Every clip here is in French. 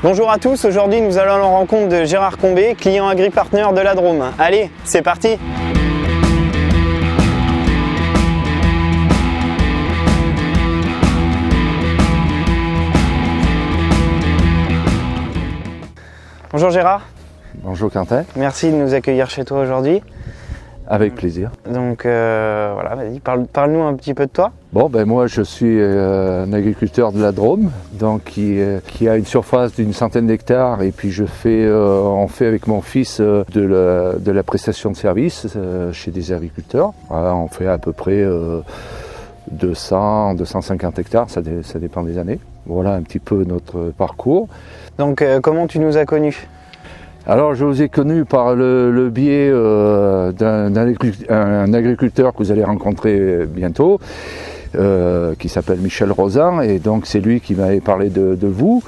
Bonjour à tous, aujourd'hui nous allons à la rencontre de Gérard Combet, client agri-partner de la Drôme. Allez, c'est parti! Bonjour Gérard. Bonjour Quentin. Merci de nous accueillir chez toi aujourd'hui. Avec plaisir. Donc voilà, vas-y, parle-nous un petit peu de toi. Bon, ben moi je suis un agriculteur de la Drôme, donc qui a une surface d'une centaine d'hectares, et puis on fait avec mon fils de la prestation de service chez des agriculteurs. Voilà, on fait à peu près 200-250 hectares, ça dépend des années. Voilà un petit peu notre parcours. Donc comment tu nous as connus ? Alors je vous ai connu par le biais d'un agriculteur que vous allez rencontrer bientôt, qui s'appelle Michel Rosan, et donc c'est lui qui m'avait parlé de vous,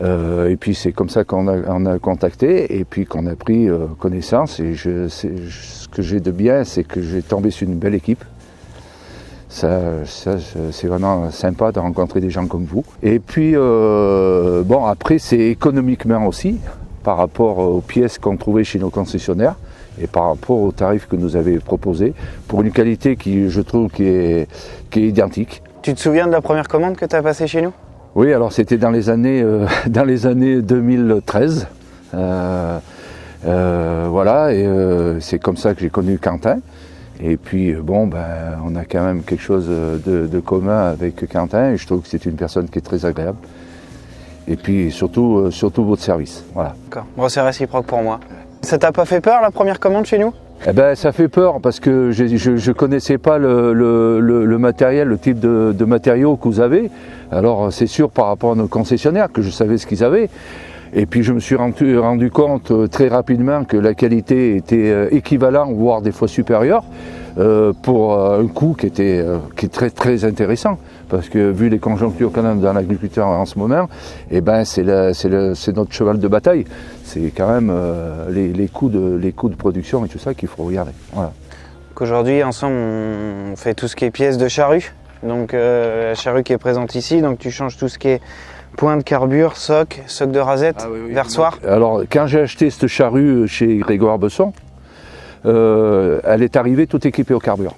et puis c'est comme ça qu'on a contacté, et puis qu'on a pris connaissance, et ce que j'ai de bien, c'est que j'ai tombé sur une belle équipe. Ça c'est vraiment sympa de rencontrer des gens comme vous. Et puis bon, après c'est économiquement aussi, par rapport aux pièces qu'on trouvait chez nos concessionnaires et par rapport aux tarifs que nous avez proposés, pour une qualité qui, je trouve, qui est identique. Tu te souviens de la première commande que tu as passée chez nous ? Oui, alors c'était dans les années 2013. Voilà, et c'est comme ça que j'ai connu Quentin. Et puis bon, ben, on a quand même quelque chose de commun avec Quentin, et je trouve que c'est une personne qui est très agréable. Et puis surtout votre service. Voilà. D'accord. Bon, c'est réciproque pour moi. Ça t'a pas fait peur la première commande chez nous ? Eh ben, ça fait peur parce que je connaissais pas le matériel, le type de matériaux que vous avez. Alors c'est sûr par rapport à nos concessionnaires que je savais ce qu'ils avaient. Et puis je me suis rendu compte très rapidement que la qualité était équivalente, voire des fois supérieure, pour un coût qui est très très intéressant. Parce que vu les conjonctures quand même dans l'agriculture en ce moment, eh ben c'est notre cheval de bataille. C'est quand même les coûts de production et tout ça qu'il faut regarder. Voilà. Aujourd'hui, ensemble, on fait tout ce qui est pièces de charrue. Donc la charrue qui est présente ici, donc tu changes tout ce qui est point de carbure, soc de rasette, versoir. Alors quand j'ai acheté cette charrue chez Grégoire Besson, elle est arrivée toute équipée au carburant.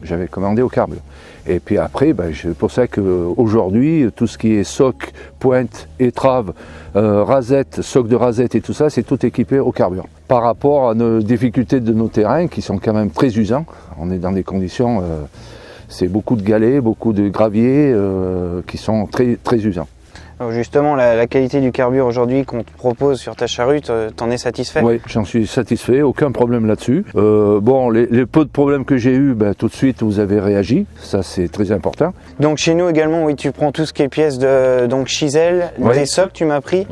J'avais commandé au carburant. Et puis après, ben, c'est pour ça qu'aujourd'hui, tout ce qui est soc, pointe, étrave, rasette, soc de rasette et tout ça, c'est tout équipé au carburant. Par rapport à nos difficultés de nos terrains qui sont quand même très usants, on est dans des conditions, c'est beaucoup de galets, beaucoup de graviers qui sont très, très usants. Alors justement, la qualité du carburant aujourd'hui qu'on te propose sur ta charrue, t'en es satisfait ? Oui, j'en suis satisfait, aucun problème là-dessus. Bon, les peu de problèmes que j'ai eus, ben, tout de suite vous avez réagi, ça c'est très important. Donc chez nous également, oui, tu prends tout ce qui est pièces de chisel, des socs tu m'as pris,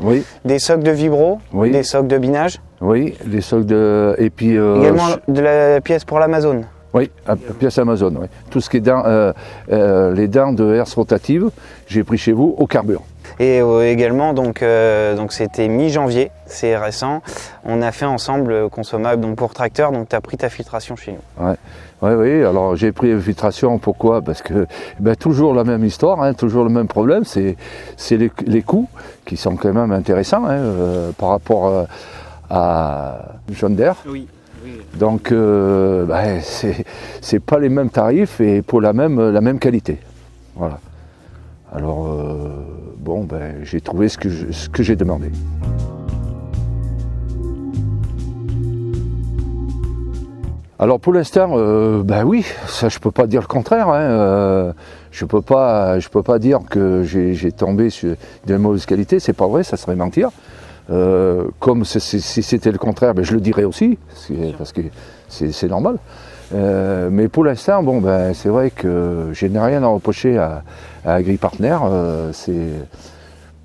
des socs de vibro, des socs de binage. Oui, les socs de... Et puis, également de la pièce pour l'Amazon. Oui, la pièce Amazon, oui. Tout ce qui est les dents de herse rotative, j'ai pris chez vous au carburant. Et également, donc c'était mi-janvier, c'est récent, on a fait ensemble consommable donc pour tracteur, donc tu as pris ta filtration chez nous. Oui, alors j'ai pris la filtration, pourquoi ? Parce que toujours la même histoire, hein, toujours le même problème, c'est les coûts qui sont quand même intéressants par rapport à John Deere. Oui. Donc c'est pas les mêmes tarifs et pour la même qualité. Voilà. Alors j'ai trouvé ce que j'ai demandé. Alors pour l'instant, oui, ça je peux pas dire le contraire. Hein. Je peux pas dire que j'ai tombé sur de mauvaise qualité. C'est pas vrai, ça serait mentir. Comme si c'était le contraire, je le dirais aussi, parce que c'est normal. Mais pour l'instant, c'est vrai que je n'ai rien à reprocher à agri-partner.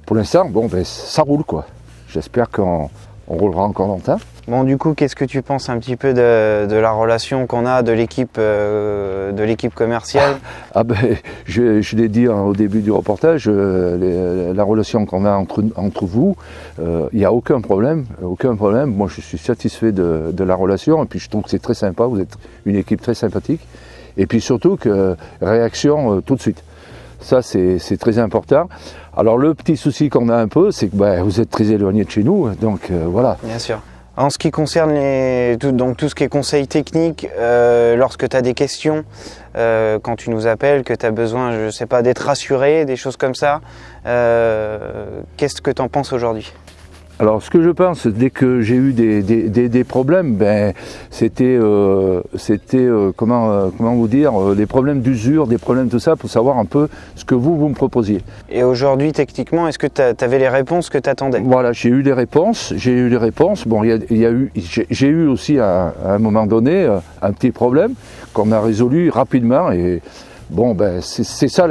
Pour l'instant, ça roule quoi. J'espère qu'on roulera encore longtemps. Bon, du coup, qu'est-ce que tu penses un petit peu de la relation qu'on a de l'équipe commerciale ? Je l'ai dit au début du reportage, la relation qu'on a entre vous, il n'y a aucun problème. Moi, je suis satisfait de la relation et puis je trouve que c'est très sympa. Vous êtes une équipe très sympathique et puis surtout que réaction tout de suite. Ça, c'est très important. Alors le petit souci qu'on a un peu, c'est que vous êtes très éloigné de chez nous, donc voilà. Bien sûr. En ce qui concerne tout ce qui est conseil technique, lorsque tu as des questions, quand tu nous appelles, que tu as besoin, je sais pas, d'être rassuré, des choses comme ça, qu'est-ce que tu en penses aujourd'hui ? Alors ce que je pense, dès que j'ai eu des problèmes, c'était comment vous dire, des problèmes d'usure, des problèmes de tout ça, pour savoir un peu ce que vous me proposiez. Et aujourd'hui, techniquement, est-ce que tu avais les réponses que tu attendais ? Voilà, j'ai eu les réponses. Bon, j'ai eu aussi à un moment donné un petit problème qu'on a résolu rapidement. Et bon, c'est ça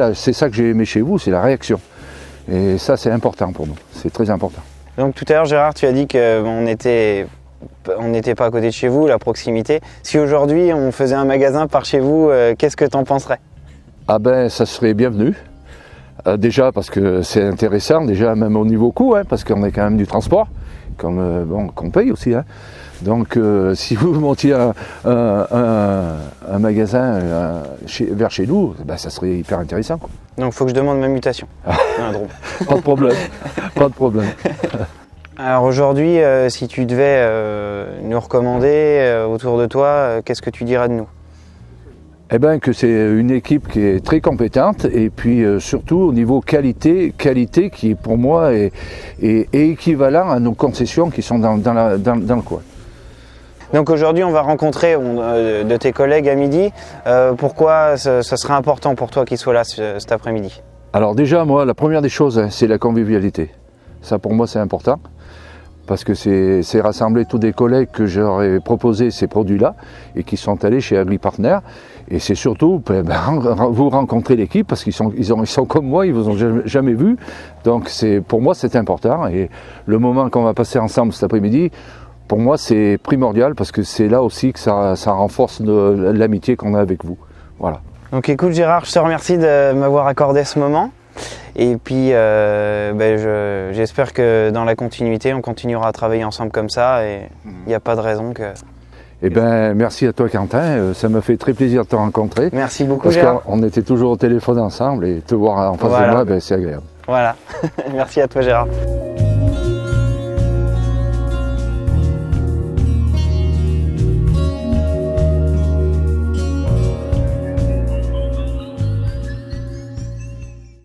que j'ai aimé chez vous, c'est la réaction. Et ça, c'est important pour nous, c'est très important. Donc tout à l'heure, Gérard, tu as dit qu'on n'était pas à côté de chez vous, la proximité. Si aujourd'hui on faisait un magasin par chez vous, qu'est-ce que tu en penserais ? Ah ça serait bienvenu. Déjà parce que c'est intéressant, déjà même au niveau coût, parce qu'on est quand même du transport, qu'on paye aussi. Donc si vous montiez un magasin vers chez nous, ça serait hyper intéressant, quoi. Donc il faut que je demande ma mutation. Pas de problème, pas de problème. Alors aujourd'hui, si tu devais nous recommander autour de toi, qu'est-ce que tu dirais de nous ? Eh bien que c'est une équipe qui est très compétente et puis surtout au niveau qualité qui pour moi est équivalent à nos concessions qui sont dans le coin. Donc aujourd'hui, on va rencontrer de tes collègues à midi. Pourquoi ce serait important pour toi qu'ils soient là cet après-midi ? Alors déjà, moi, la première des choses, c'est la convivialité. Ça, pour moi, c'est important. Parce que c'est rassembler tous des collègues que j'aurais proposé ces produits-là et qui sont allés chez AgriPartner. Et c'est surtout, vous rencontrez l'équipe parce qu'ils sont comme moi, ils vous ont jamais vu. Donc pour moi, c'est important. Et le moment qu'on va passer ensemble cet après-midi, pour moi, c'est primordial parce que c'est là aussi que ça renforce l'amitié qu'on a avec vous. Voilà. Donc écoute Gérard, je te remercie de m'avoir accordé ce moment. Et puis j'espère que dans la continuité, on continuera à travailler ensemble comme ça et il n'y a pas de raison que... merci à toi Quentin, ça m'a fait très plaisir de te rencontrer. Merci beaucoup Gérard. Parce qu'on était toujours au téléphone ensemble et te voir en face de moi, c'est agréable. Voilà, merci à toi Gérard.